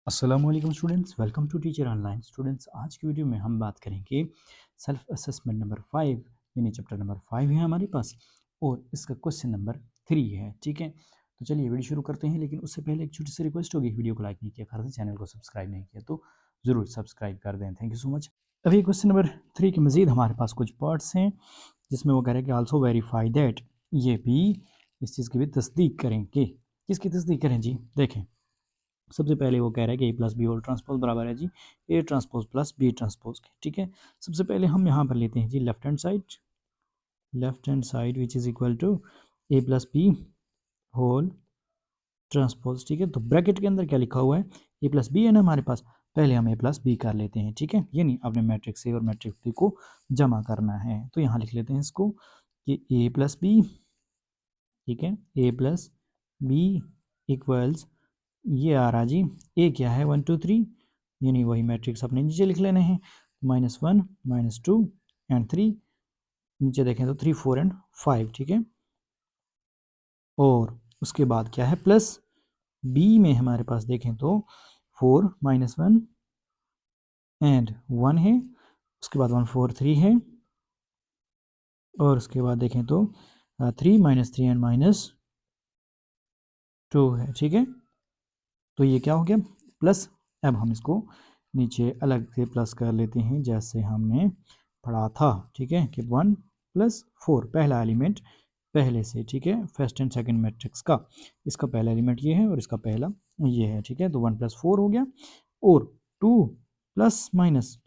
अस्सलामुअलैकुम students, welcome to teacher online. Students, आज की वीडियो में हम बात करेंगे सेल्फ असेसमेंट नंबर 5 यानी चैप्टर नंबर 5 है हमारे पास और इसका क्वेश्चन नंबर 3 है। ठीक है, तो चलिए वीडियो शुरू करते हैं। लेकिन उससे पहले एक छोटी सी रिक्वेस्ट होगी, वीडियो को लाइक नहीं किया कर दें, चैनल को सब्सक्राइब नहीं किया तो ज़रूर सब्सक्राइब कर दें। Thank you so much. अभी क्वेश्चन नंबर 3 के मज़ीद हमारे पास कुछ पार्ट्स हैं जिसमें वो कह रहे हैं कि आल्सो वेरीफाई दैट, ये भी इस चीज़ की भी तस्दीक करेंगे। किसकी तस्दीक करें जी? देखें, सबसे पहले वो कह रहा है कि A plus B whole transpose बराबर है जी A transpose plus B transpose के। ठीक है, सबसे पहले हम यहाँ पर लेते हैं जी left hand side which is equal to A plus B whole transpose. ठीक है, तो ब्रैकेट के अंदर क्या लिखा हुआ है? ए प्लस बी है ना हमारे पास, पहले हम ए प्लस बी कर लेते हैं। ठीक है, यानी अपने मैट्रिक्स ए और मैट्रिक्स बी को जमा करना है। तो यहाँ लिख लेते हैं इसको कि ए प्लस बी, ठीक है, ए प्लस बी इक्वल्स, ये आ रहा जी ए क्या है 1 2 3, यानी वही मैट्रिक्स अपने नीचे लिख लेने हैं। -1 -2 एंड 3, नीचे देखें तो 3 4 एंड 5। ठीक है, और उसके बाद क्या है प्लस बी में हमारे पास देखें तो 4 -1 एंड 1 है, उसके बाद 1 4 3 है, और उसके बाद देखें तो 3 -3 एंड -2 है। ठीक है, तो ये क्या हो गया प्लस। अब हम इसको नीचे अलग से प्लस कर लेते हैं जैसे हमने पढ़ा था। ठीक है, कि 1 + 4 पहला एलिमेंट पहले से, ठीक है, फर्स्ट एंड सेकंड मैट्रिक्स का, इसका पहला एलिमेंट ये है और इसका पहला ये है। ठीक है, तो 1 + 4 हो गया, और 2 प्लस माइनस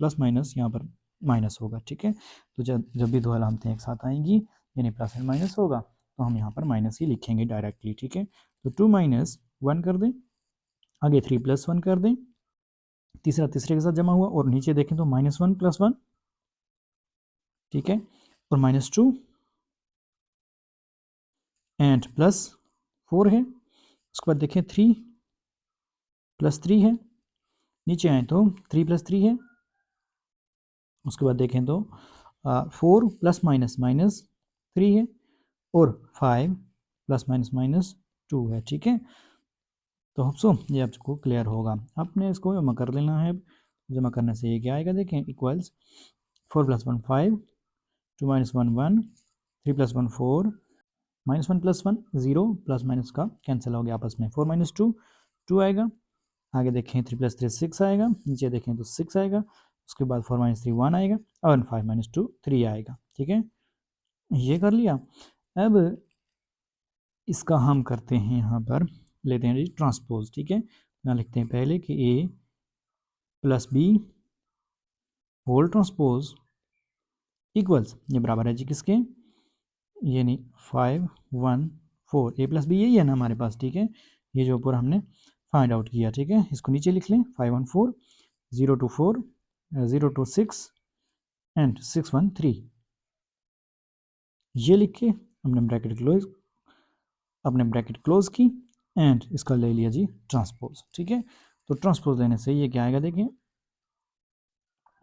यहाँ पर माइनस होगा। ठीक है, तो जब भी दो अलामतें एक साथ आएंगी यानी प्लस एंड माइनस होगा, तो हम यहाँ पर माइनस ही लिखेंगे डायरेक्टली। ठीक है, तो 2 - 1 कर दें, आगे 3 + 1 कर दें, तीसरा तीसरे के साथ जमा हुआ, और नीचे देखें तो -1 + 1, ठीक है, और -2 एंड +4 है। उसके बाद देखें 3 + 3 है, नीचे आए तो 3 + 3 है। उसके बाद देखें तो 4 ± -3 है, और 5 ± -2 है। ठीक है, तो होप्सो ये आपको क्लियर होगा। आपने इसको जमा कर लेना है। जमा करने से ये क्या आएगा देखें, इक्वल्स 4 + 1 5, 2 - 1 1, 3 + 1 4, -1 + 1 0, प्लस माइनस का कैंसिल हो गया आपस में, 4 - 2 2 आएगा, आगे देखें 3 + 3 6 आएगा, नीचे देखें तो 6 आएगा, उसके बाद 4 - 3 1 आएगा, और 5 - 2 3 आएगा। ठीक है, ये कर लिया। अब इसका हम करते हैं, यहाँ पर लेते हैं जी ट्रांसपोज। ठीक है, यहाँ लिखते हैं पहले कि A plus B whole transpose equals, ये बराबर है जी किसके, यानी 5 1 4, ए प्लस बी यही है ना हमारे पास। ठीक है, ये जो ऊपर हमने फाइंड आउट किया। ठीक है, इसको नीचे लिख लें, 5 1 4, 0 2 4, 0 2 6 एंड 6 1 3, ये लिख के अपने ब्रैकेट क्लोज की, एंड इसका ले लिया जी ट्रांसपोज। ठीक है, तो ट्रांसपोज लेने से ये क्या आएगा देखें,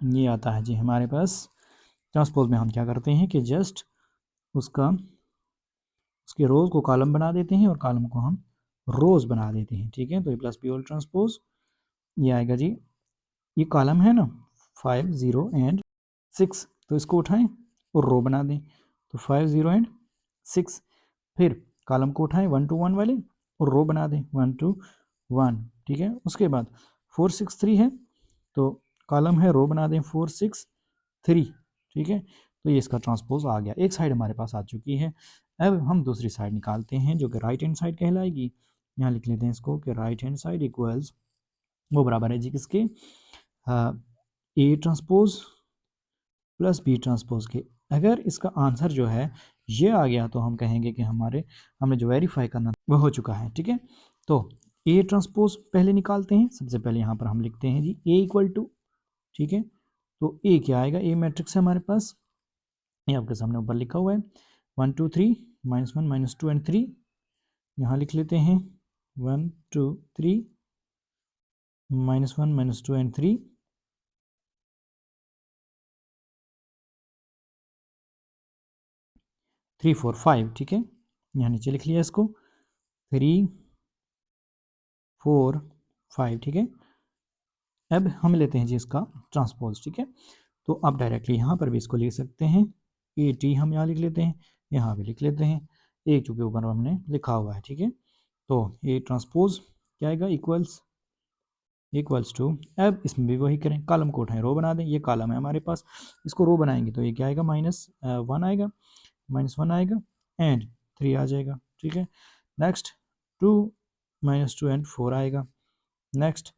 ये आता है जी हमारे पास। ट्रांसपोज में हम क्या करते हैं कि जस्ट उसके रोज को कॉलम बना देते हैं और कॉलम को हम रोज बना देते हैं। ठीक है, तो ए प्लस बी होल ट्रांसपोज ये आएगा जी, ये कॉलम है ना 5 0 एंड 6, तो इसको उठाएं और रो बना दें, तो 5 0 एंड 6, फिर कॉलम को उठाएं 1 2 1 वाले और रो बना दें 1 2 1। ठीक है, उसके बाद 4 6 3 है, तो कॉलम है रो बना दें 4 6 3। ठीक है, तो ये इसका ट्रांसपोज आ गया, एक साइड हमारे पास आ चुकी है। अब हम दूसरी साइड निकालते हैं जो कि राइट हैंड साइड कहलाएगी। यहाँ लिख लेते हैं इसको कि राइट हैंड साइड इक्वल्स, वो बराबर है जी किसके, A transpose plus B transpose के। अगर इसका आंसर जो है ये आ गया तो हम कहेंगे कि हमें जो वेरीफाई करना वो हो चुका है। ठीक है, तो ए ट्रांसपोज पहले निकालते हैं। सबसे पहले यहाँ पर हम लिखते हैं जी ए इक्वल टू, ठीक है, तो ए क्या आएगा, ए मैट्रिक्स है हमारे पास, ये आपके सामने ऊपर लिखा हुआ है 1 2 3 -1 -2 एंड 3, यहाँ लिख लेते हैं 1 2 3 -1 -2 एंड 3, 3 4 5। ठीक है, यहाँ नीचे लिख लिया इसको 3 4 5। ठीक है, अब हम लेते हैं जी इसका ट्रांसपोज, ठीक है। तो आप डायरेक्टली यहाँ पर भी इसको लिख सकते हैं, ए टी हम यहाँ लिख लेते हैं, यहाँ भी लिख लेते हैं, एक चूँकि ऊपर हमने लिखा हुआ है, ठीक है। तो ए ट्रांसपोज क्या आएगा, इक्वल्स टू, अब इसमें भी वही करें, कॉलम को उठाएं रो बना दें, ये कॉलम है हमारे पास, इसको रो बनाएंगे तो ये क्या आएगा, -1 आएगा, -1 आएगा एंड 3 आ जाएगा, ठीक है। नेक्स्ट 2 -2 एंड 4 आएगा। नेक्स्ट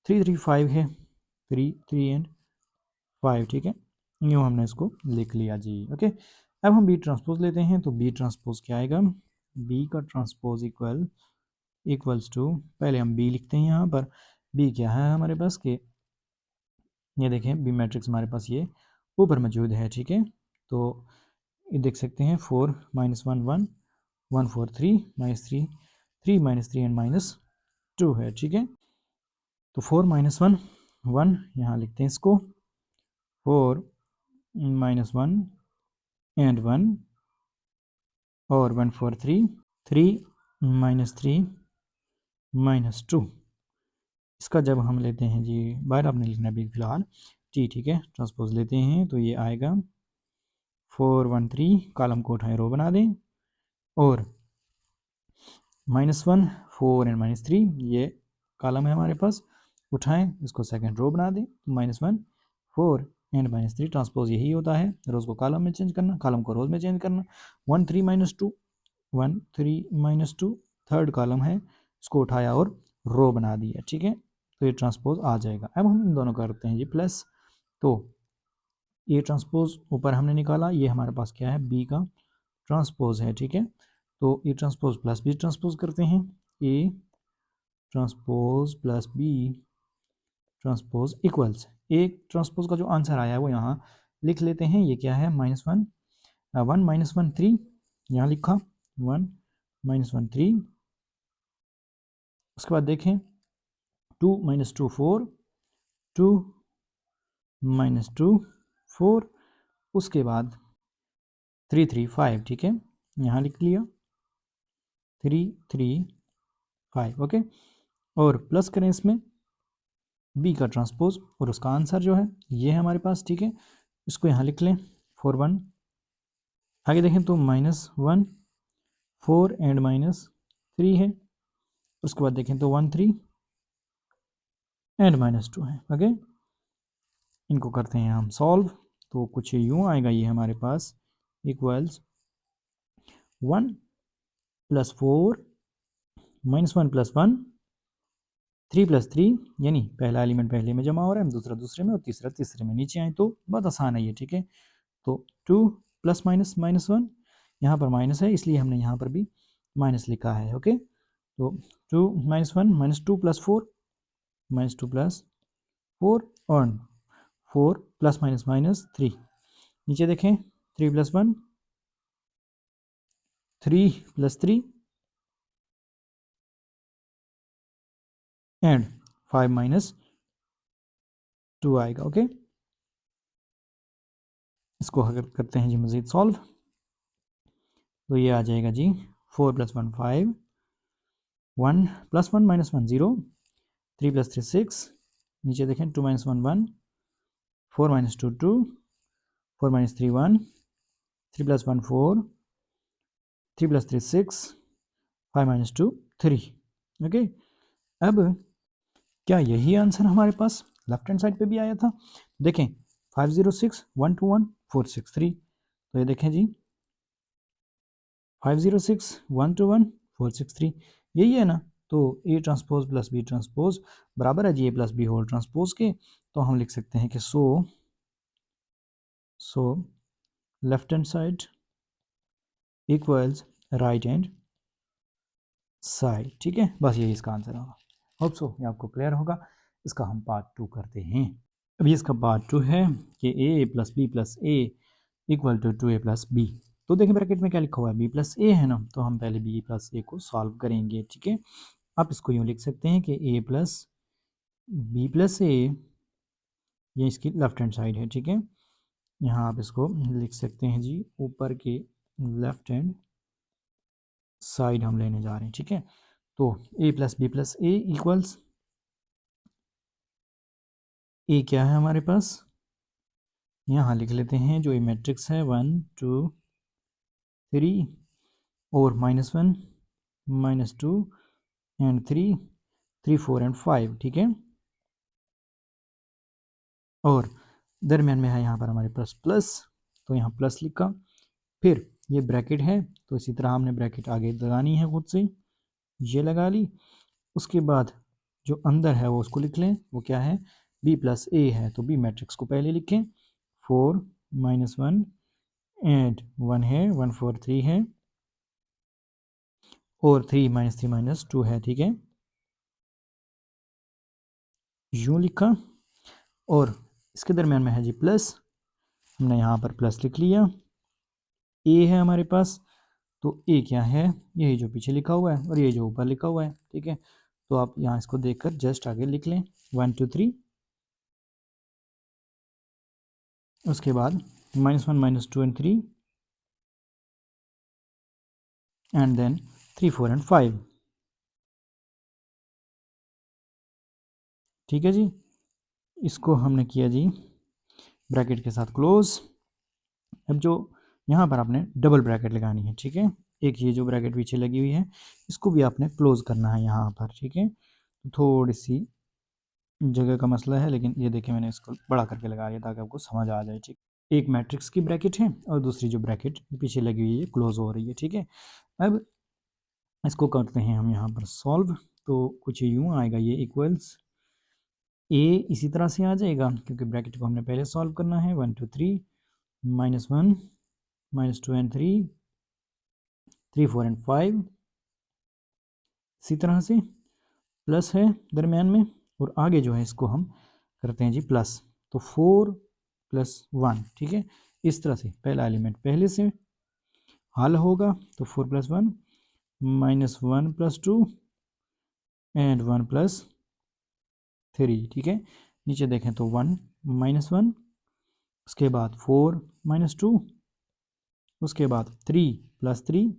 3 3 5 है, 3 3 एंड 5, ठीक है। यूँ हमने इसको लिख लिया जी, ओके। अब हम बी ट्रांसपोज लेते हैं, तो बी ट्रांसपोज क्या आएगा, बी का ट्रांसपोज इक्वल्स टू, पहले हम बी लिखते हैं यहाँ पर, बी क्या है हमारे पास के, ये देखें बी मैट्रिक्स हमारे पास ये ऊपर मौजूद है, ठीक है। तो ये देख सकते हैं 4 -1 1 1 4 3 -3 3 -3 एंड -2 है, ठीक है। तो 4 -1 1 यहाँ लिखते हैं इसको, 4 -1 एंड 1 और 1 4 3 3 -3 -2, इसका जब हम लेते हैं जी बाहर, आपने लिखना भी फिलहाल टी, ठीक है। ट्रांसपोज लेते हैं तो ये आएगा 4 1 3, कॉलम को उठाएं रो बना दें, और -1 4 एंड -3 ये कॉलम है हमारे पास, उठाएं इसको सेकंड रो बना दें, -1 4 एंड -3 ट्रांसपोज यही होता है, रोज़ को कॉलम में चेंज करना, कॉलम को रोज़ में चेंज करना। 1 3 -2 1 3 -2 थर्ड कॉलम है, इसको उठाया और रो बना दिया, ठीक है। तो ये ट्रांसपोज आ जाएगा। अब हम इन दोनों करते हैं जी प्लस, तो ये ट्रांसपोज ऊपर हमने निकाला, ये हमारे पास क्या है, बी का ट्रांसपोज है, ठीक है। तो A transpose plus B transpose करते हैं, A transpose plus B transpose equals, A transpose का जो आंसर आया है वो यहाँ लिख लेते हैं, ये क्या है, -1 1 -1 3, यहाँ लिखा 1 -1 3, उसके बाद देखें 2 -2 4 2 -2 4, उसके बाद 3 3 5, ठीक है, यहाँ लिख लिया 3 3 5, ओके। और प्लस करें इसमें बी का ट्रांसपोज और उसका आंसर जो है ये है हमारे पास, ठीक है। इसको यहाँ लिख लें 4 1, आगे देखें तो -1 4 एंड -3 है, उसके बाद देखें तो 1 3 एंड -2 है, ओके। इनको करते हैं हम सॉल्व, तो कुछ यूँ आएगा ये हमारे पास, इक्वल्स 1 + 4 -1 + 1 3 + 3, यानी पहला एलिमेंट पहले में जमा हो रहा है, दूसरा दूसरे में और तीसरा तीसरे में, नीचे आए तो बहुत आसान है ये, ठीक है। तो 2 + -1, यहाँ पर माइनस है इसलिए हमने यहाँ पर भी माइनस लिखा है, ओके। तो 2 -1 -2 + 4 -2 + 4 और 4 ± -3, नीचे देखें 3 + 1 3 + 3 एंड 5 - 2 आएगा, ओके। इसको अगर करते हैं जी मज़ीद सॉल्व, तो ये आ जाएगा जी 4 + 1 5 1 + 1 - 1 0 3 + 3 6, नीचे देखें 2 - 1 1 4 - 2 2 4 - 3 1 3 + 1 4 3 + 3 6 5 - 2 3, ओके। अब क्या यही आंसर हमारे पास लेफ्ट हैंड साइड पे भी आया था, देखें 506 121 463, तो ये देखें जी 506 121 463 यही है ना। तो A transpose plus B transpose बराबर है जी A plus B whole transpose के, तो हम लिख सकते हैं कि so left hand side equals right hand side, ठीक है। बस यही इसका आंसर होगा। होप सो ये आपको क्लियर होगा। इसका हम पार्ट 2 करते हैं। अभी इसका पार्ट 2 है कि A plus B plus A equal to 2a + b। तो देखिए ब्रैकेट में क्या लिखा हुआ है, b + a है ना, तो हम पहले b + a को सॉल्व करेंगे, ठीक है। आप इसको यूँ लिख सकते हैं कि a + b + a, ये इसकी लेफ्ट हैंड साइड है, ठीक है। यहाँ आप इसको लिख सकते हैं जी ऊपर के लेफ्ट हैंड साइड हम लेने जा रहे हैं, ठीक है। तो a + b + a equals a क्या है हमारे पास, यहाँ लिख लेते हैं जो ये मैट्रिक्स है 1 2 3 और -1 -2 एंड 3 3 4 एंड 5, ठीक है। और दरमियान में है यहाँ पर हमारे पास प्लस, तो यहाँ प्लस लिखा, फिर ये ब्रैकेट है तो इसी तरह हमने ब्रैकेट आगे लगानी है खुद से, ये लगा ली। उसके बाद जो अंदर है वो उसको लिख लें, वो क्या है, b प्लस ए है, तो b मैट्रिक्स को पहले लिखें, 4 -1 एंड 1 है, 1 4 3 है और 3 -3 -2 है, ठीक है, यूँ लिखा। और इसके दरमियान में है जी प्लस, हमने यहाँ पर प्लस लिख लिया। ए है हमारे पास, तो ए क्या है, यही जो पीछे लिखा हुआ है और ये जो ऊपर लिखा हुआ है, ठीक है। तो आप यहाँ इसको देखकर जस्ट आगे लिख लें 1 2 3, उसके बाद -1 -2 एंड 3 एंड देन 3 4 एंड 5, ठीक है जी। इसको हमने किया जी ब्रैकेट के साथ क्लोज। अब जो यहाँ पर आपने डबल ब्रैकेट लगानी है, ठीक है, एक ये जो ब्रैकेट पीछे लगी हुई है इसको भी आपने क्लोज करना है यहाँ पर, ठीक है। थोड़ी सी जगह का मसला है, लेकिन ये देखिए मैंने इसको बड़ा करके लगा दिया ताकि आपको समझ आ जाए, ठीक। एक मैट्रिक्स की ब्रैकेट है और दूसरी जो ब्रैकेट पीछे लगी हुई है क्लोज हो रही है, ठीक है। अब इसको करते हैं हम यहाँ पर सॉल्व, तो कुछ यूँ आएगा, ये इक्वल्स ए इसी तरह से आ जाएगा क्योंकि ब्रैकेट को हमने पहले सॉल्व करना है, 1 2 3 -1 -2 एंड 3 3 4 एंड 5, इसी तरह से प्लस है दरमियान में और आगे जो है इसको हम करते हैं जी प्लस, तो 4 + 1, ठीक है। इस तरह से पहला एलिमेंट पहले से हल होगा, तो 4 + 1 -1 + 2 एंड 1 + 3, ठीक है। नीचे देखें तो 1 -1, उसके बाद 4 -2, उसके बाद 3 + 3,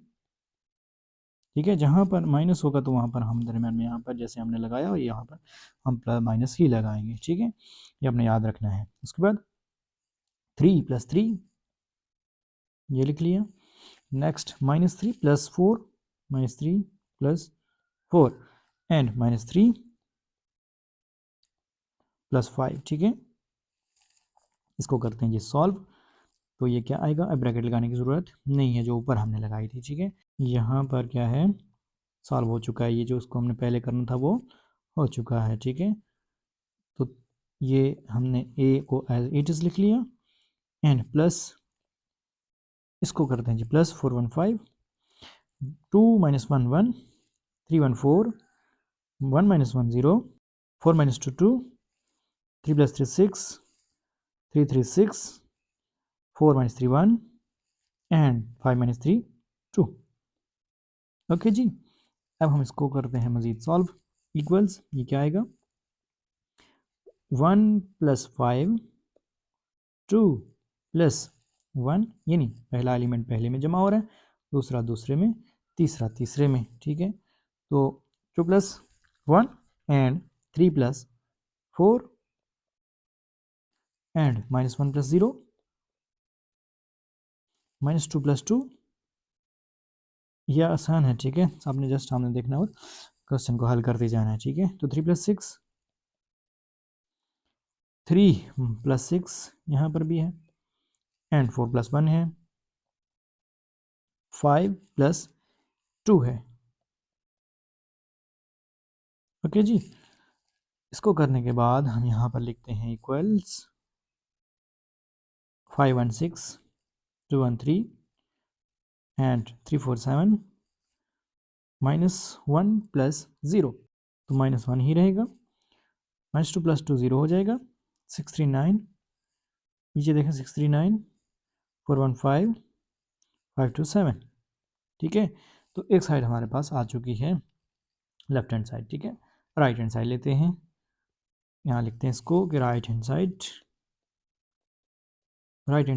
ठीक है। जहाँ पर माइनस होगा तो वहाँ पर हम दरमियान में यहाँ पर जैसे हमने लगाया और यहाँ पर हम प्लस माइनस ही लगाएंगे, ठीक है, ये अपने याद रखना है। उसके बाद 3 + 3 ये लिख लिया। नेक्स्ट -3 + 4 -3 + 4 एंड -3 + 5, ठीक है। इसको करते हैं जी सॉल्व, तो ये क्या आएगा, अब ब्रैकेट लगाने की ज़रूरत नहीं है जो ऊपर हमने लगाई थी, ठीक है। यहाँ पर क्या है, सॉल्व हो चुका है, ये जो उसको हमने पहले करना था वो हो चुका है, ठीक है। तो ये हमने ए को एज इट इज़ लिख लिया एंड प्लस इसको करते हैं जी प्लस 4 1 5 2 - 1 1 3 1 4 1 - 1 0 4 - 2 2 3 + 3 6 3 3 6 4 - 3 1 एंड 5 - 3 2, ओके जी। अब हम इसको करते हैं मज़ीद सॉल्व, इक्वल्स ये क्या आएगा, 1 + 5 2 + 1, यानी पहला एलिमेंट पहले में जमा हो रहा है, दूसरा दूसरे में, तीसरा तीसरे में, ठीक है। तो 2 + 1 एंड 3 + 4 एंड -1 + 0 -2 + 2, यह आसान है, ठीक है, आपने जस्ट सामने देखना और क्वेश्चन को हल करते जाना है, ठीक है। तो 3 + 6 3 + 6 यहाँ पर भी है एंड 4 + 1 है, 5 + 2 है, ओके जी। इसको करने के बाद हम यहाँ पर लिखते हैं इक्वल्स 5 1 6 2 1 3 एंड 3 4 7 -1 + 0, तो -1 ही रहेगा, -2 + 2 0 हो जाएगा, 6 3 9, नीचे देखें 6 3 9 4 1 5 5 2 7, ठीक है। तो एक साइड हमारे पास आ चुकी है लेफ्ट हैंड साइड, ठीक है। राइट हैंड साइड लेते हैं, यहाँ लिखते हैं इसको कि राइट हैंड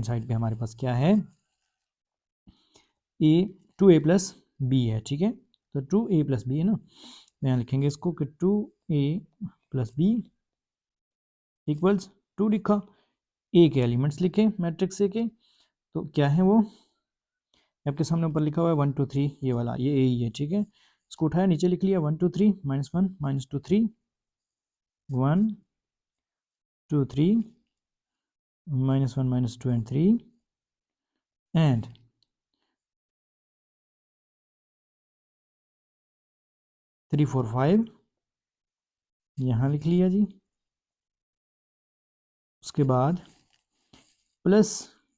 साइड पे हमारे पास क्या है, ए 2a + b है, ठीक है। तो 2a + b है ना, तो यहाँ लिखेंगे इसको कि 2a + b इक्वल्स 2 लिखा, ए के एलिमेंट्स लिखे मैट्रिक्स ए के, तो क्या है वो आपके सामने ऊपर लिखा हुआ है 1 2 3, ये वाला ये ए ही है, ठीक है। इसको उठाया नीचे लिख लिया 1 2 3 -1 -2 3 1 2 3 -1 -2 and 3 and 3 4 5 यहाँ लिख लिया जी। उसके बाद प्लस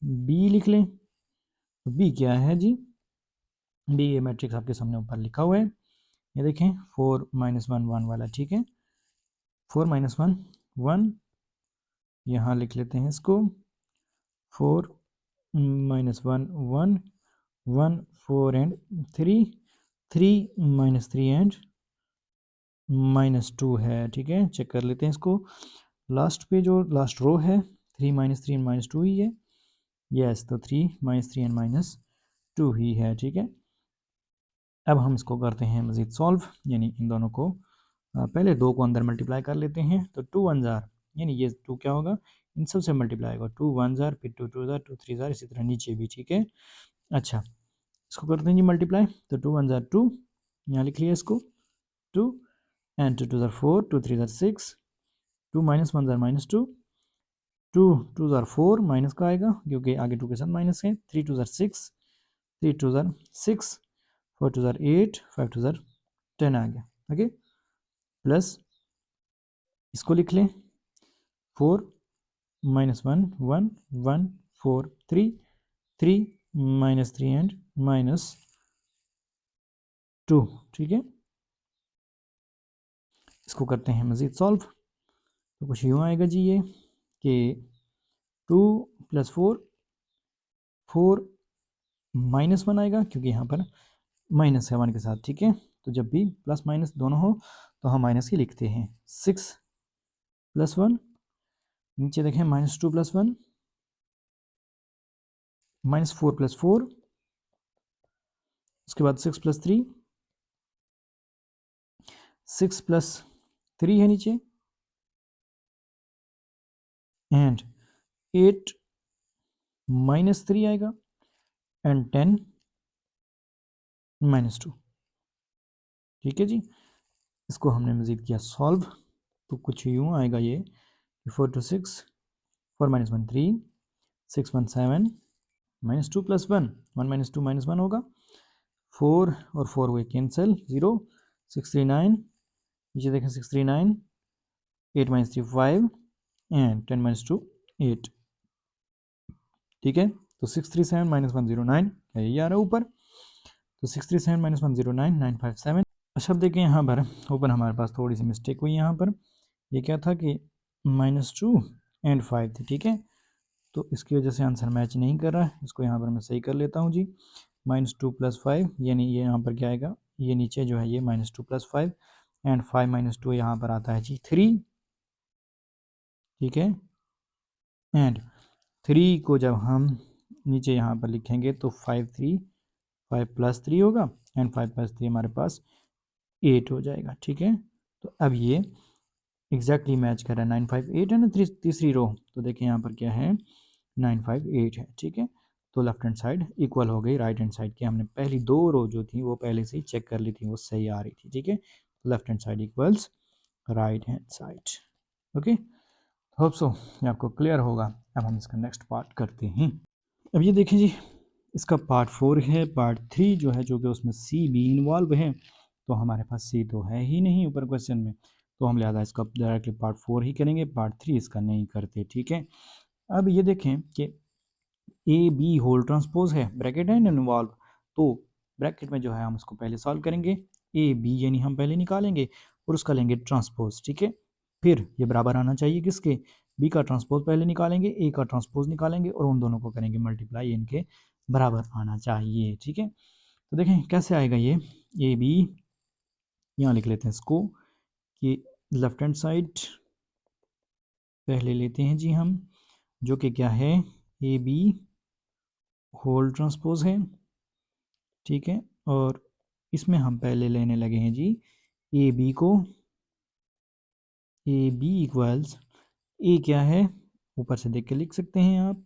बी लिख लें, तो बी क्या है जी, बी ये मैट्रिक्स आपके सामने ऊपर लिखा हुआ है, ये देखें 4 -1 1 वाला, ठीक है। 4 -1 1, यहाँ लिख लेते हैं इसको 4 -1 1 1 4 एंड 3 3 -3 एंड -2 है, ठीक है। चेक कर लेते हैं इसको, लास्ट पे जो लास्ट रो है 3 -3 एंड -2 ही है, यस, तो 3 -3 एंड -2 ही है, ठीक है। अब हम इसको करते हैं मज़ीद सॉल्व, यानी इन दोनों को पहले दो को अंदर मल्टीप्लाई कर लेते हैं, तो 2 1 जार, यानी ये 2 क्या होगा, इन सब से मल्टीप्लाई होगा, 2 1 जार, फिर 2 2 जार, 2 3 जार, इसी तरह नीचे भी, ठीक है। अच्छा, इसको करते हैं जी मल्टीप्लाई, तो 2 1 जार 2, यहाँ लिख लिया इसको 2 and 2 2 jar 4, 2 3 jar 6, 2 -1 jar -2, 2 2 jar 4 minus का आएगा क्योंकि आगे 2 के साथ माइनस है, 3 2 जार 6, 3 2 जार 6, 4 2 जार 8, 5 2 जार 10 आ गया, ओके। प्लस इसको लिख लें 4 -1 1 1 4 3 3 -3 एंड -2, ठीक है। इसको करते हैं मज़ीद सॉल्व, तो कुछ यूँ आएगा जी ये कि 2 + 4 4 -1 आएगा क्योंकि यहाँ पर माइनस है 1 के साथ, ठीक है। तो जब भी प्लस माइनस दोनों हो तो हम माइनस ही लिखते हैं। 6 + 1, नीचे देखें -2 + 1, -4 + 4, उसके बाद 6 + 3, 6 + 3 है नीचे, एंड 8 -3 आएगा एंड 10 -2, ठीक है जी। इसको हमने मज़ीद किया सॉल्व, तो कुछ यूँ आएगा ये 4 2 6, 4 - 1 3, 6 1 7, -2 + 1 1 -2 -1 होगा, 4 और 4 हुए कैंसिल, 0, 6 3 9, नीचे देखें 6 3 9, 8 - 3 5 एंड 10 - 2 8, ठीक है। तो 637 - 109 यही आ रहा है ऊपर, तो 637 - 109 957। अच्छा, अब देखें यहाँ पर ऊपर हमारे पास थोड़ी सी मिस्टेक हुई यहाँ पर, ये क्या था कि -2 एंड 5 थी, ठीक है। तो इसकी वजह से आंसर मैच नहीं कर रहा है, इसको यहाँ पर मैं सही कर लेता हूँ जी। -2 + 5, यानी ये यहाँ पर क्या आएगा, ये नीचे जो है ये -2 + 5 एंड 5 - 2 यहाँ पर आता है जी 3, ठीक है। एंड 3 को जब हम नीचे यहाँ पर लिखेंगे तो 5 + 3 होगा एंड 5 + 3 हमारे पास 8 हो जाएगा, ठीक है। तो अब ये एग्जैक्टली मैच कर रहा है, 9 5 8 है ना तीसरी रो, तो देखिए यहाँ पर क्या है 9 5 8 है, ठीक है। तो लेफ्ट हैंड साइड इक्वल हो गई राइट हैंड साइड की, हमने पहली दो रो जो थी वो पहले से ही चेक कर ली थी, वो सही आ रही थी, ठीक है। Left hand side equals right hand side, okay. Hope so ये आपको क्लियर होगा। अब हम इसका नेक्स्ट पार्ट करते हैं। अब ये देखें जी, इसका पार्ट 4 है, पार्ट 3 जो है, जो कि उसमें सी भी इन्वॉल्व है, तो हमारे पास सी तो है ही नहीं ऊपर क्वेश्चन में, तो हम लिहाजा इसका डायरेक्टली पार्ट 4 ही करेंगे, पार्ट 3 इसका नहीं करते, ठीक है। अब ये देखें कि ए बी होल ट्रांसपोज है, ब्रैकेट है इन्वॉल्व, तो ब्रैकेट में जो है हम उसको पहले सॉल्व करेंगे, ए बी यानी हम पहले निकालेंगे और उसका लेंगे ट्रांसपोज, ठीक है। फिर ये बराबर आना चाहिए किसके, बी का ट्रांसपोज पहले निकालेंगे, ए का ट्रांसपोज निकालेंगे और उन दोनों को करेंगे मल्टीप्लाई, इनके बराबर आना चाहिए, ठीक है। तो देखें कैसे आएगा ये, ए बी यहाँ लिख लेते हैं इसको कि लेफ्ट हैंड साइड पहले लेते हैं जी हम, जो कि क्या है ए बी होल ट्रांसपोज है, ठीक है। और इसमें हम पहले लेने लगे हैं जी ए बी को, ए बी इक्वल्स ए क्या है, ऊपर से देख के लिख सकते हैं आप,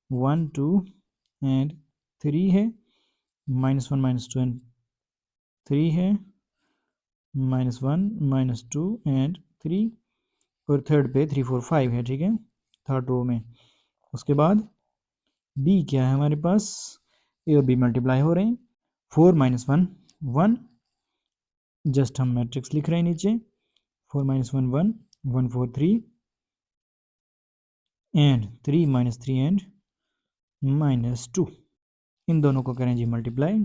1 2 एंड 3 है, -1 -2 एंड 3 है, -1 -2 एंड 3, और थर्ड पे 3 4 5 है, ठीक है, थर्ड रो में। उसके बाद बी क्या है हमारे पास, ए और बी मल्टीप्लाई हो रहे हैं, 4 -1 1, जस्ट हम मैट्रिक्स लिख रहे हैं नीचे, 4 -1 1 1 4 3 एंड 3 -3 एंड -2, इन दोनों को करें जी मल्टीप्लाई,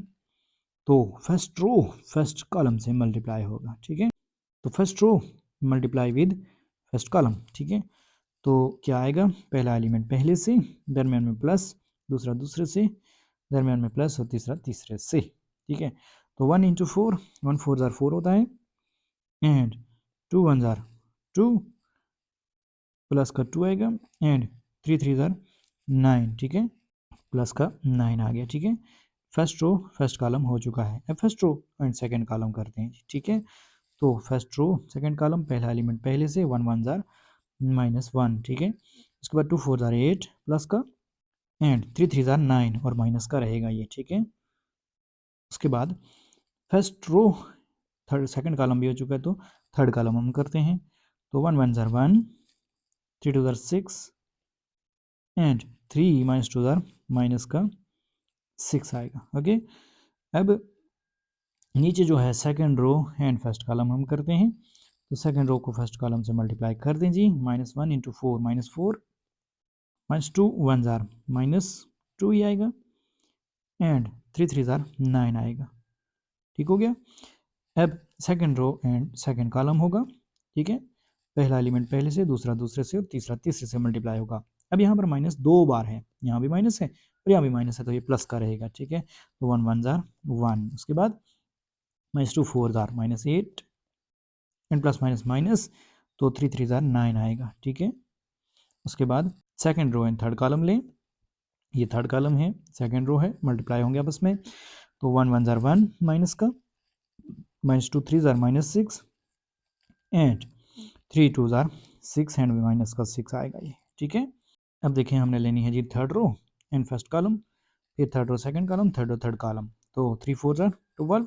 तो फर्स्ट रो फर्स्ट कॉलम से मल्टीप्लाई होगा, ठीक है। तो first row multiply with first column, ठीक है। तो क्या आएगा, पहला एलिमेंट पहले से, दरम्यान में प्लस, दूसरा दूसरे से, दरम्यान में प्लस, और तीसरा तीसरे से, ठीक है। तो 1 × 4, 1 4 जार 4 होता है, एंड 2 1 जार 2, प्लस का 2 आएगा, एंड 3 3 जार 9, ठीक है, प्लस का 9 आ गया, ठीक है। फर्स्ट रो फर्स्ट कॉलम हो चुका है। अब first row and second column करते हैं, ठीक है। तो फर्स्ट रो सेकंड कॉलम, पहला एलिमेंट पहले से, 1 1 जार -1, ठीक है। उसके बाद 2 4 जार 8, प्लस का, एंड 3 3 जार 9, और माइनस का रहेगा ये, ठीक है। उसके बाद first row third second column भी हो चुका है, तो थर्ड कॉलम हम करते हैं। तो 1 1 जार 1, 3 2 जार 6, एंड 3 -2 जार माइनस का 6 आएगा, ओके। अब नीचे जो है second row and first column हम करते हैं, तो सेकंड रो को फर्स्ट कॉलम से मल्टीप्लाई कर दें जी, -1 × 4 -4, -2 1 जार -2 ही आएगा, एंड 3 3 जार 9 आएगा, ठीक हो गया। अब second row and second column होगा, ठीक है। पहला एलिमेंट पहले से, दूसरा दूसरे से, और तीसरा तीसरे से मल्टीप्लाई होगा। अब यहाँ पर माइनस 2 बार है, यहाँ भी माइनस है और यहाँ भी माइनस है, तो ये प्लस का रहेगा, ठीक है। तो 1 1 जार 1, उसके बाद -2 4 jar -8, and plus minus minus, तो 3 3 जार 9 आएगा, ठीक है। उसके बाद second row and third column लें, ये थर्ड कॉलम है, सेकंड रो है, मल्टीप्लाई होंगे आपस में। तो 1 1 जार 1 माइनस का, -2 3 जार -6, एंड 3 2 जार 6, एंड माइनस का 6 आएगा ये, ठीक है। अब देखें हमने लेनी है जी third row and first column, फिर third row second column, third row third column. तो 3 4 जार 12,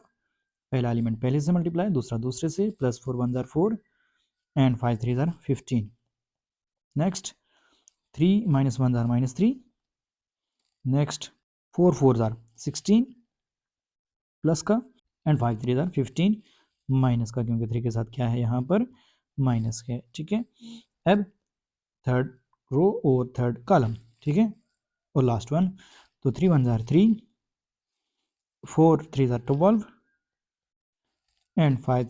पहला एलिमेंट पहले से मल्टीप्लाई, दूसरा दूसरे से, प्लस 4 1 जार 4, and 5 3 jar 15। Next 3 -1 jar -3, next 4 4 jar 16, plus का, एंड 5 3 जार 15, माइनस का, क्योंकि 3 के साथ क्या है यहाँ पर माइनस है, ठीक है। अब थर्ड रो और थर्ड कॉलम, ठीक है, और लास्ट वन। तो 3 1 जार 3, 4 3 जार 12, एंड 5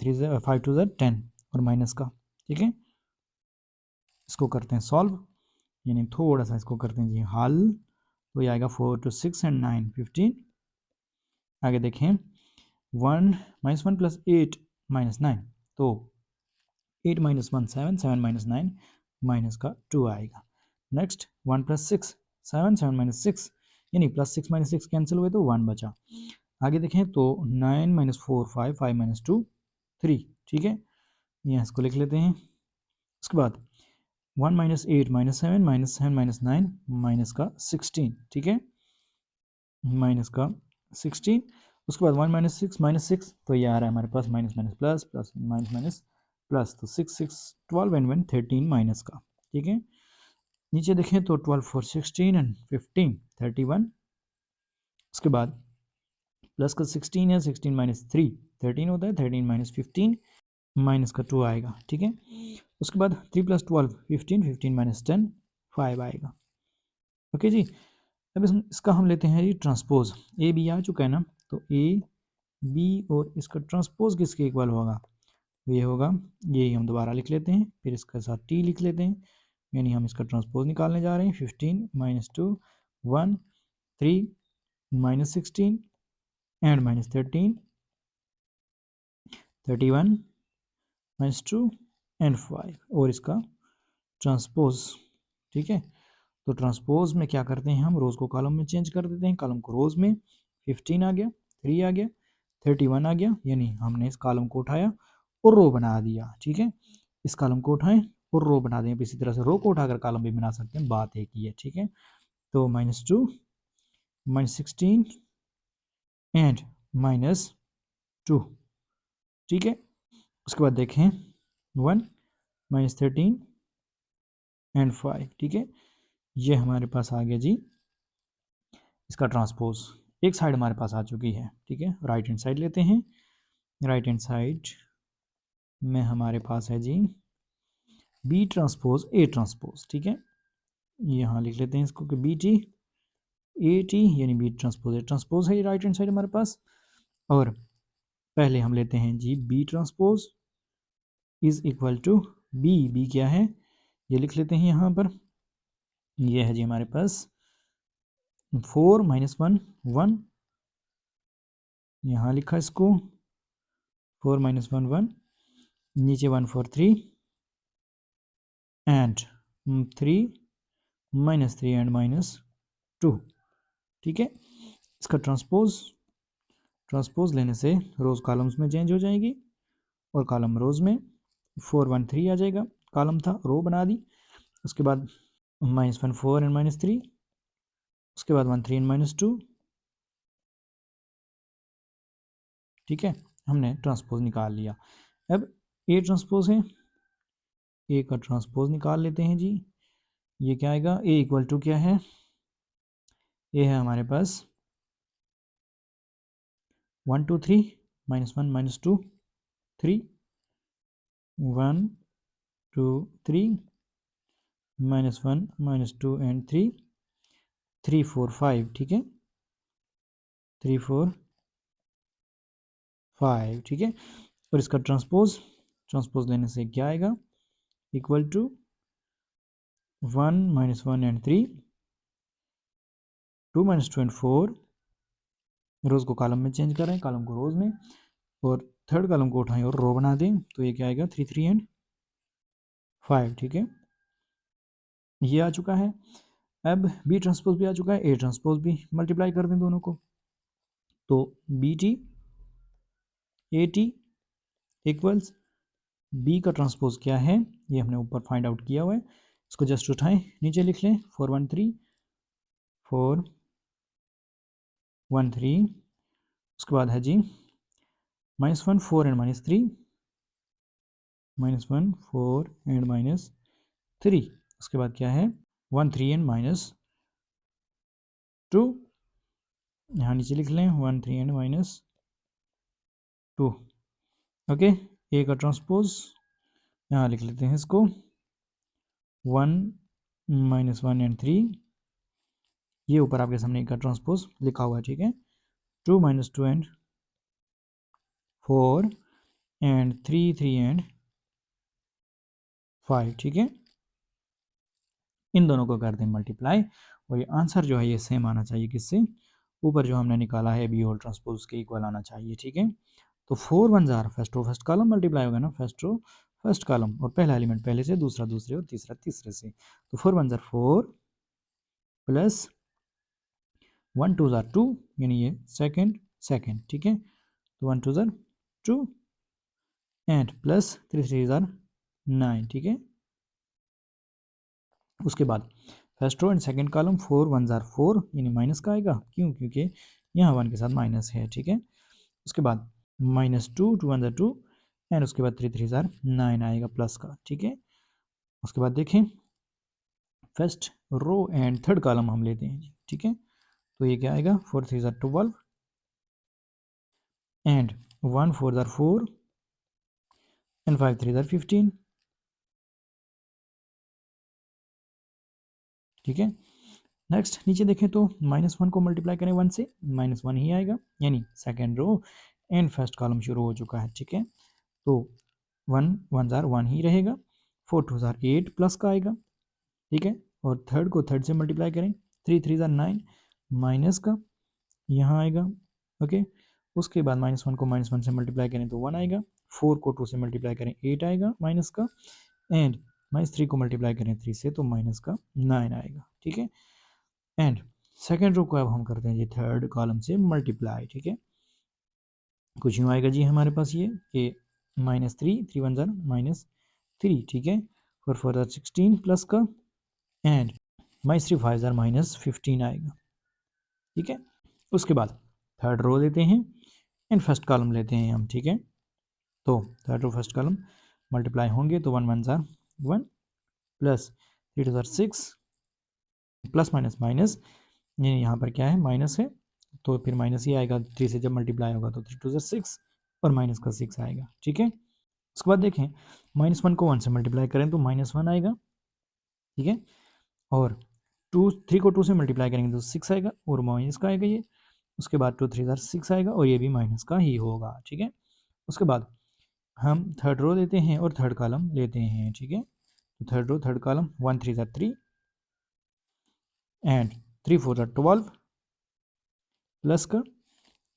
2 जार 10, और माइनस का, ठीक है। इसको करते हैं सॉल्व, यानी थोड़ा सा इसको करते हैं जी हल, तो ये आएगा 4 2 6 एंड 9 15। आगे देखें 1 -1 + 8 -9, तो 8 - 1 7, 7 - 9 माइनस का 2 आएगा। नेक्स्ट 1 + 6 7, 7 - 6, यानी +6 - 6 कैंसिल हुए तो 1 बचा। आगे देखें तो 9 - 4 5, 5 - 2 3, ठीक है, यहाँ इसको लिख लेते हैं। उसके बाद 1 - 8 - 7 - 7 - 9 माइनस का 16, ठीक है, माइनस का 16। उसके बाद 1 - 6 -6, तो ये आ रहा है हमारे पास minus minus plus, plus minus minus plus, तो 6 6 12 एंड 1 13 माइनस का, ठीक है। नीचे देखें तो 12 4 16 एंड 15 31। उसके बाद प्लस का 16 है, 16 - 3 13 होता है, 13 - 15 माइनस का 2 आएगा, ठीक है। उसके बाद 3 + 12 15, 15 - 10 5 आएगा, ओके जी। अब इसका हम लेते हैं जी ट्रांसपोज, ए बी आ चुका है ना, तो ए बी और इसका ट्रांसपोज किसके इक्वल होगा, ये होगा, ये हम दोबारा लिख लेते हैं, फिर इसके साथ टी लिख लेते हैं, यानी हम इसका ट्रांसपोज निकालने जा रहे हैं। 15 - 2 1 3 -16 एंड -13 31 -2 एंड 5, और इसका ट्रांसपोज, ठीक है। तो ट्रांसपोज में क्या करते हैं, हम रोज़ को कॉलम में चेंज कर देते हैं, कॉलम को रोज़ में, 15 आ गया, 3 आ गया, 31 आ गया, यानी हमने इस कॉलम को उठाया और रो बना दिया, ठीक है। इस कॉलम को उठाएं और रो बना दें। इसी तरह से रो को उठाकर कॉलम भी बना सकते हैं, बात एक ही है, ठीक है। तो -2 -16 एंड -2, ठीक है। उसके बाद देखें 1 -13 एंड 5, ठीक है। ये हमारे पास आ गया जी इसका ट्रांसपोज। एक साइड हमारे पास आ चुकी है, ठीक है। राइट हैंड साइड लेते हैं। राइट हैंड साइड में हमारे पास है जी बी ट्रांसपोज ए ट्रांसपोज, ठीक है। यहाँ लिख लेते हैं इसको कि बी टी ए टी यानी बी ट्रांसपोज ए ट्रांसपोज है ये राइट हैंड साइड हमारे पास। और पहले हम लेते हैं जी B transpose is equal to B क्या है ये लिख लेते हैं यहाँ पर। ये है जी हमारे पास 4 -1 1, यहाँ लिखा इसको 4 -1 1, नीचे 1 4 3 एंड 3 -3 एंड -2, ठीक है। इसका ट्रांसपोज लेने से रोज कॉलम्स में चेंज हो जाएगी और कॉलम रोज में 4 1 3 आ जाएगा, कॉलम था रो बना दी। उसके बाद -1 4 एंड -3, उसके बाद 1 3 एंड -2, ठीक है। हमने ट्रांसपोज निकाल लिया। अब ए ट्रांसपोज है, ए का ट्रांसपोज निकाल लेते हैं जी। ये क्या आएगा, ए इक्वल टू क्या है, ए है हमारे पास 1 2 3 -1 -2 3 1 2 3 -1 -2 एंड 3 3 4 5, ठीक है। 3 4 5, ठीक है। और इसका ट्रांसपोज लेने से क्या आएगा, इक्वल टू 1 -1 एंड 3 2 -2 एंड 4, रोज को कॉलम में चेंज करें, कॉलम को रोज में, और थर्ड कॉलम को उठाएं और रो बना दें। तो ये क्या आएगा 3 3 एंड 5, ठीक है। ये आ चुका है। अब बी ट्रांसपोज भी आ चुका है, ए ट्रांसपोज भी मल्टीप्लाई कर दें दोनों को। तो B T A T equals B का ट्रांसपोज क्या है ये हमने ऊपर फाइंड आउट किया हुआ है, इसको जस्ट उठाएं नीचे लिख लें 4 1 3 4 1 3। उसके बाद है जी -1 4 एंड -3 -1 4 एंड -3। उसके बाद क्या है 1 3 एंड -2, यहाँ नीचे लिख लें 1 3 एंड -2, ओके। ए का ट्रांसपोज यहाँ लिख लेते हैं इसको 1 -1 एंड 3, ये ऊपर आपके सामने ए का ट्रांसपोज लिखा हुआ है, ठीक है। 2 -2 एंड 4 एंड 3 3 एंड 5, ठीक है। इन दोनों को कर दें मल्टीप्लाई और ये आंसर जो है ये सेम आना चाहिए किससे, ऊपर जो हमने निकाला है बी होल ट्रांसपोज के इक्वल आना चाहिए, ठीक है। तो 4 1 जार first row first column multiply होगा ना, फर्स्ट रो फर्स्ट कॉलम, और पहला एलिमेंट पहले से, दूसरा दूसरे और तीसरा तीसरे से। तो 4 1 जार 4 प्लस 1 2 जार 2 यानी ये सेकेंड सेकेंड, ठीक है। तो 1 2 जार 2 एंड प्लस 3 3 जार 9, ठीक है। उसके बाद first row and second column 4 1 जार 4 यानी माइनस का आएगा, क्यों, क्योंकि यहाँ 1 के साथ माइनस है, ठीक है। उसके बाद -2 2 1 जार 2 एंड उसके बाद 3 3 जार 9 आएगा प्लस का, ठीक है। उसके बाद देखें first row and third column हम लेते हैं, ठीक है। तो ये क्या आएगा 4 3 jar 12 and 1 4 jar 4 and 5 3 jar 15, ठीक है। नेक्स्ट नीचे देखें तो -1 को मल्टीप्लाई करें 1 से, -1 ही आएगा, यानी second row and first column शुरू हो चुका है, ठीक है। तो 1 1 जार 1 ही रहेगा, 4 2 जार 8 प्लस का आएगा, ठीक है। और थर्ड को थर्ड से मल्टीप्लाई करें 3 3 जार 9 माइनस का यहाँ आएगा, ओके। उसके बाद -1 को -1 से मल्टीप्लाई करें तो 1 आएगा, 4 को 2 से मल्टीप्लाई करें 8 आएगा माइनस का, एंड -3 को मल्टीप्लाई करें 3 से तो माइनस का 9 आएगा, ठीक है। एंड सेकेंड रो को अब हम करते हैं जी थर्ड कॉलम से मल्टीप्लाई, ठीक है। कुछ यूँ आएगा जी हमारे पास ये कि -3 3 1 जार -3, ठीक है। 4 4 ज़ार 16 प्लस का एंड -3 5 ज़ार -15 आएगा, ठीक है। उसके बाद थर्ड रो लेते हैं एंड फर्स्ट कॉलम लेते हैं हम, ठीक है। तो third row first column multiply होंगे तो 1 1 ज़ार 1 प्लस 3 2 ज़ार 6 प्लस माइनस माइनस, ये यहाँ पर क्या है माइनस है तो फिर माइनस ही आएगा, 3 से जब मल्टीप्लाई होगा तो 3 2 ज़ार 6 और माइनस का 6 आएगा, ठीक है। उसके बाद देखें -1 को 1 से मल्टीप्लाई करें तो -1 आएगा, ठीक है। और 3 को 2 से मल्टीप्लाई करेंगे तो 6 आएगा और माइनस का आएगा ये। उसके बाद 2 3 ज़ार 6 आएगा और ये भी माइनस का ही होगा, ठीक है। उसके बाद हम थर्ड रो लेते हैं और थर्ड कॉलम लेते हैं, ठीक है। तो थर्ड रो थर्ड कॉलम 1 3 ज़ार 3 एंड 3 4 ज़ार 12 प्लस का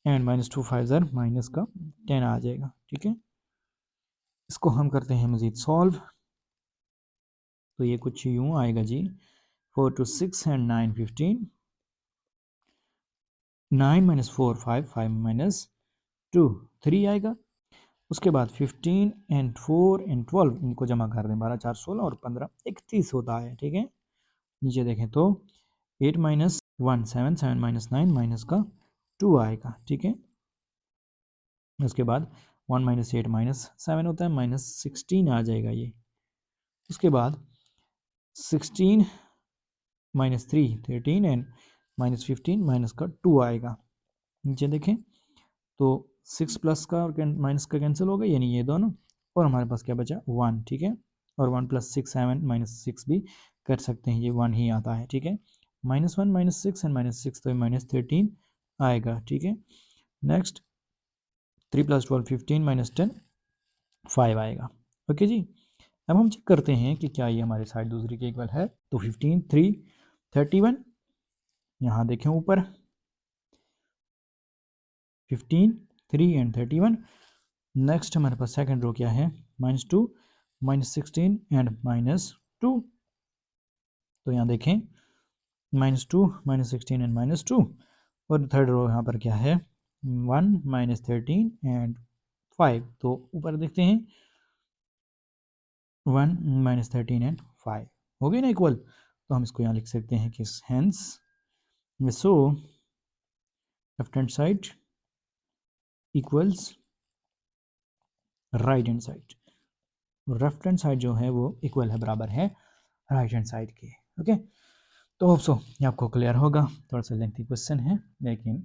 एंड -2 5 ज़ार माइनस का 10 आ जाएगा, ठीक है। इसको हम करते हैं मज़ीद सॉल्व, तो ये कुछ यूँ आएगा जी 4 2 6 एंड 9 15, 9 - 4 5 5 - 2 3 आएगा। उसके बाद 15 एंड 4 एंड 12 इनको जमा कर दें, 12 4 16 और 15 31 होता है, ठीक है। नीचे देखें तो 8 - 1 7 7 - 9 माइनस का 2 आएगा, ठीक है। उसके बाद 1 - 8 - 7 होता है, -16 आ जाएगा ये। उसके बाद 16 - 3 13 एंड -15 माइनस का 2 आएगा। नीचे देखें तो 6 प्लस का और माइनस का कैंसिल होगा, यानी ये दोनों, और हमारे पास क्या बचा 1, ठीक है। और 1 + 6 7 - 6 भी कर सकते हैं, ये 1 ही आता है, ठीक है। -1 -6 एंड -6 तो -13 आएगा, ठीक है। नेक्स्ट 3 + 12 15 - 10 5 आएगा, ओके जी। अब हम चेक करते हैं कि क्या ये हमारी साइड दूसरी के इक्वल है। तो 15 3 31, यहाँ देखें ऊपर 15 3 एंड 31। नेक्स्ट हमारे पास सेकंड रो क्या है -2 -16 एंड -2। तो यहाँ देखें -2 -16 एंड -2। और थर्ड रो यहाँ पर क्या है 1 -13 एंड 5। तो ऊपर देखते हैं 1 -13 एंड 5 हो गई ना इक्वल। तो हम इसको यहाँ लिख सकते हैं कि हेंस सो left hand side equals right hand side. Left hand side जो है वो इक्वल है, बराबर है राइट हैंड साइड के, ओके। तो होप सो ये आपको क्लियर होगा। थोड़ा सा लेंथी क्वेश्चन है, लेकिन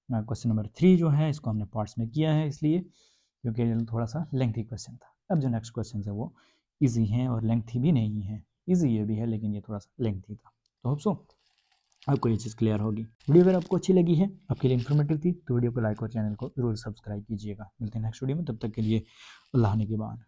क्वेश्चन नंबर 3 जो है इसको हमने पार्ट्स में किया है, इसलिए क्योंकि थोड़ा सा लेंथी क्वेश्चन था। अब जो नेक्स्ट क्वेश्चन है वो इजी हैं और लेंथी भी नहीं है, इजी ये भी है लेकिन ये थोड़ा सा लेंथी था। तो होप सो आपको ये चीज़ क्लियर होगी। वीडियो अगर आपको अच्छी लगी है, आपके लिए इन्फॉर्मेटिव थी, तो वीडियो को लाइक और चैनल को जरूर सब्सक्राइब कीजिएगा। मिलते हैं नेक्स्ट वीडियो में, तब तक के लिए अल्लाह ने के बाद।